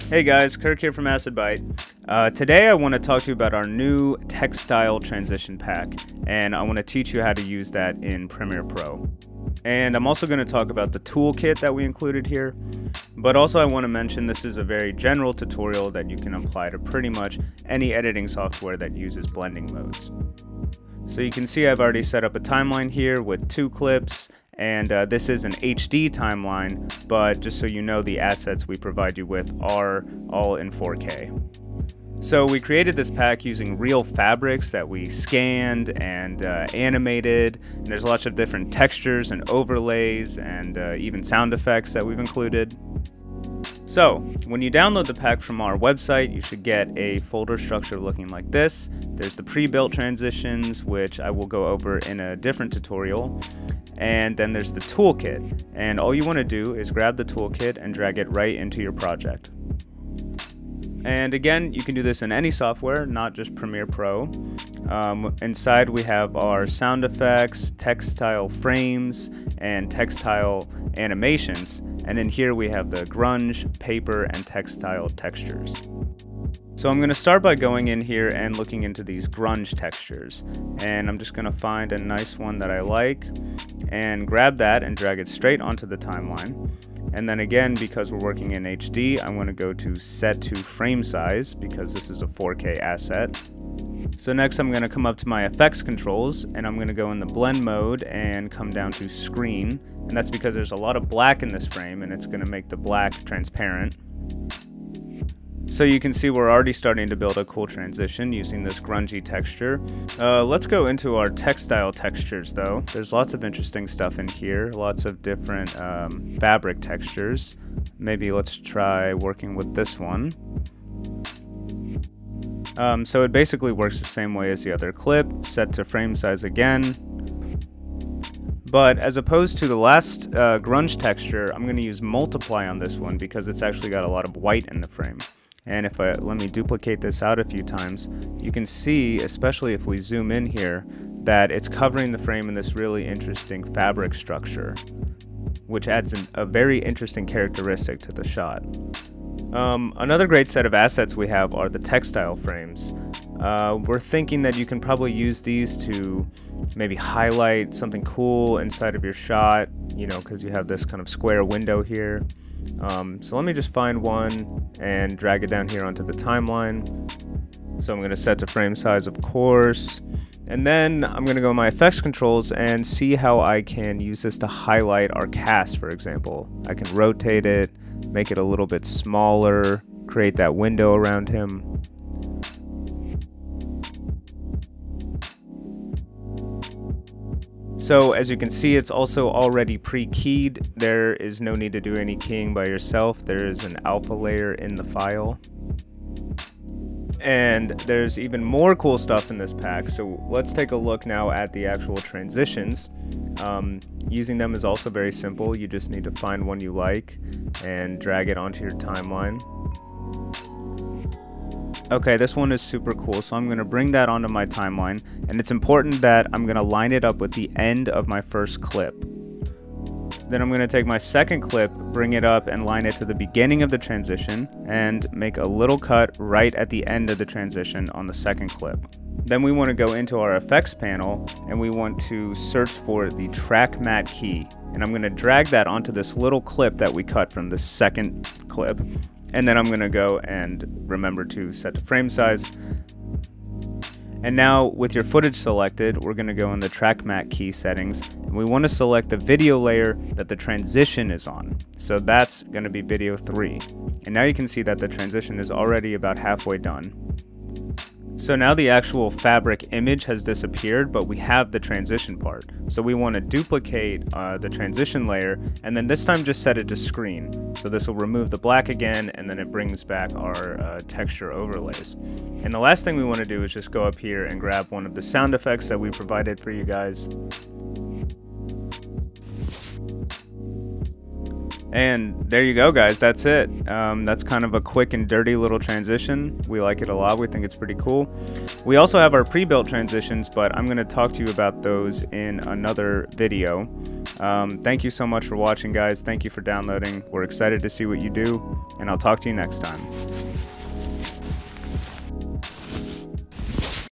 Hey guys, Kirk here from ACIDBITE. Today I want to talk to you about our new Textile Transition pack, and I want to teach you how to use that in Premiere Pro. And I'm also going to talk about the toolkit that we included here, but also I want to mention this is a very general tutorial that you can apply to pretty much any editing software that uses blending modes. So you can see I've already set up a timeline here with 2 clips, and this is an HD timeline, but just so you know, the assets we provide you with are all in 4K. So we created this pack using real fabrics that we scanned and animated, and there's lots of different textures and overlays and even sound effects that we've included. So, when you download the pack from our website, you should get a folder structure looking like this. There's the pre-built transitions, which I will go over in a different tutorial. And then there's the toolkit. And all you want to do is grab the toolkit and drag it right into your project. And again, you can do this in any software, not just Premiere Pro. Inside we have our sound effects, textile frames, and textile animations. And in here we have the grunge, paper, and textile textures. So I'm going to start by going in here and looking into these grunge textures. And I'm just going to find a nice one that I like and grab that and drag it straight onto the timeline. And then again, because we're working in HD, I'm going to go to set to frame size because this is a 4K asset. So next I'm going to come up to my effects controls and I'm going to go in the blend mode and come down to screen. And that's because there's a lot of black in this frame and it's going to make the black transparent. So you can see we're already starting to build a cool transition using this grungy texture. Let's go into our textile textures though. There's lots of interesting stuff in here, lots of different fabric textures. Maybe let's try working with this one. So it basically works the same way as the other clip, set to frame size again. But as opposed to the last grunge texture, I'm going to use multiply on this one because it's actually got a lot of white in the frame. And if let me duplicate this out a few times, you can see, especially if we zoom in here, that it's covering the frame in this really interesting fabric structure, which adds a very interesting characteristic to the shot. Another great set of assets we have are the textile frames. We're thinking that you can probably use these to maybe highlight something cool inside of your shot, you know, because you have this kind of square window here. So let me just find one and drag it down here onto the timeline. So I'm going to set to frame size, of course. And then I'm going to go in my effects controls and see how I can use this to highlight our cast, for example. I can rotate it, make it a little bit smaller, create that window around him. So as you can see, it's also already pre-keyed. There is no need to do any keying by yourself. There is an alpha layer in the file. And there's even more cool stuff in this pack. So let's take a look now at the actual transitions. Using them is also very simple. You just need to find one you like and drag it onto your timeline. Okay, this one is super cool, so I'm going to bring that onto my timeline, and it's important that I'm going to line it up with the end of my first clip. Then I'm going to take my second clip, bring it up and line it to the beginning of the transition, and make a little cut right at the end of the transition on the second clip. Then we want to go into our effects panel, and we want to search for the track matte key, and I'm going to drag that onto this little clip that we cut from the second clip. And then I'm going to go and remember to set to frame size. And now with your footage selected, we're going to go in the track matte key settings. And we want to select the video layer that the transition is on. So that's going to be video 3. And now you can see that the transition is already about halfway done. So now the actual fabric image has disappeared, but we have the transition part. So we want to duplicate the transition layer, and then this time just set it to screen. So this will remove the black again, and then it brings back our texture overlays. And the last thing we want to do is just go up here and grab one of the sound effects that we provided for you guys. And there you go, guys. That's it. That's kind of a quick and dirty little transition. We like it a lot. We think it's pretty cool. We also have our pre-built transitions, but I'm going to talk to you about those in another video. Thank you so much for watching, guys. Thank you for downloading. We're excited to see what you do, and I'll talk to you next time.